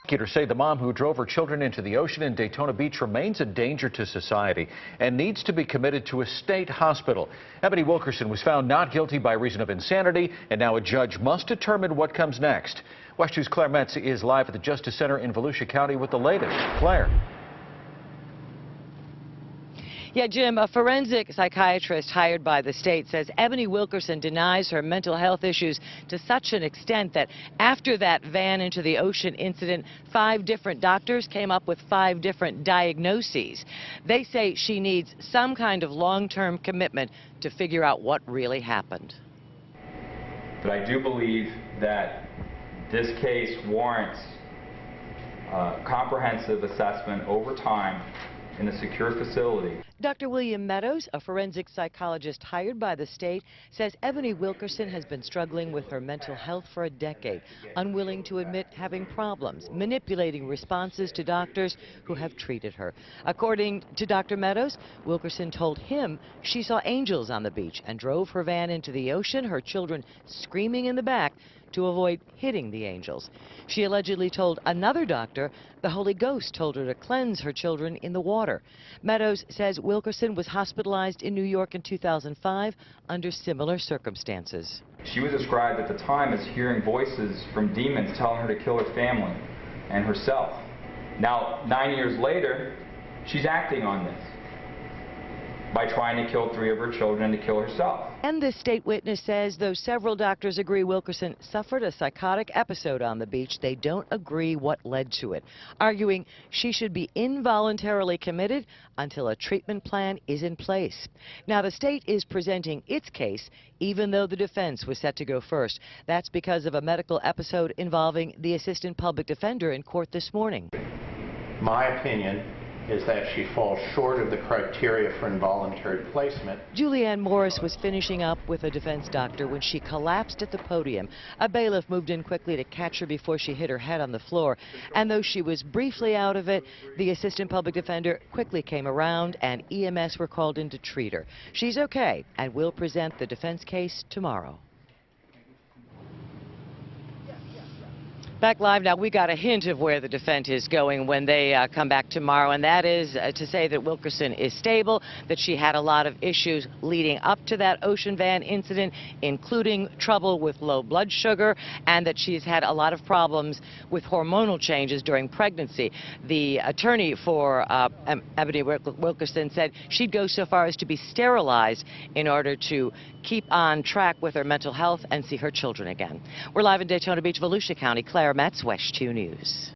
Prosecutors say the mom who drove her children into the ocean in Daytona Beach remains a danger to society and needs to be committed to a state hospital. Ebony Wilkerson was found not guilty by reason of insanity, and now a judge must determine what comes next. WESH 2's Claire Metz is live at the Justice Center in Volusia County with the latest. Claire. Yeah, Jim, a forensic psychiatrist hired by the state says Ebony Wilkerson denies her mental health issues to such an extent that after that van into the ocean incident, 5 different doctors came up with 5 different diagnoses. They say she needs some kind of long-term commitment to figure out what really happened. But I do believe that this case warrants comprehensive assessment over time in a secure facility. Dr. William Meadows, a forensic psychologist hired by the state, says Ebony Wilkerson has been struggling with her mental health for a decade, unwilling to admit having problems, manipulating responses to doctors who have treated her. According to Dr. Meadows, Wilkerson told him she saw angels on the beach and drove her van into the ocean, her children screaming in the back, to avoid hitting the angels. She allegedly told another doctor the Holy Ghost told her to cleanse her children in the water. Meadows says Wilkerson was hospitalized in New York in 2005 under similar circumstances. She was described at the time as hearing voices from demons telling her to kill her family and herself. Now, 9 years later, she's acting on this by trying to kill 3 of her children and to kill herself. And this state witness says though several doctors agree Wilkerson suffered a psychotic episode on the beach, they don't agree what led to it, arguing she should be involuntarily committed until a treatment plan is in place. Now, the state is presenting its case even though the defense was set to go first. That's because of a medical episode involving the assistant public defender in court this morning. My opinion is that she falls short of the criteria for involuntary placement. Julianne Morris was finishing up with a defense doctor when she collapsed at the podium. A bailiff moved in quickly to catch her before she hit her head on the floor. And though she was briefly out of it, the assistant public defender quickly came around and EMS were called in to treat her. She's okay and will present the defense case tomorrow. Back live now, we got a hint of where the defense is going when they come back tomorrow, and that is to say that Wilkerson is stable, that she had a lot of issues leading up to that ocean van incident, including trouble with low blood sugar, and that she's had a lot of problems with hormonal changes during pregnancy. The attorney for Ebony Wilkerson said she'd go so far as to be sterilized in order to keep on track with her mental health and see her children again. We're live in Daytona Beach, Volusia County. Claire Metz, WESH 2 News.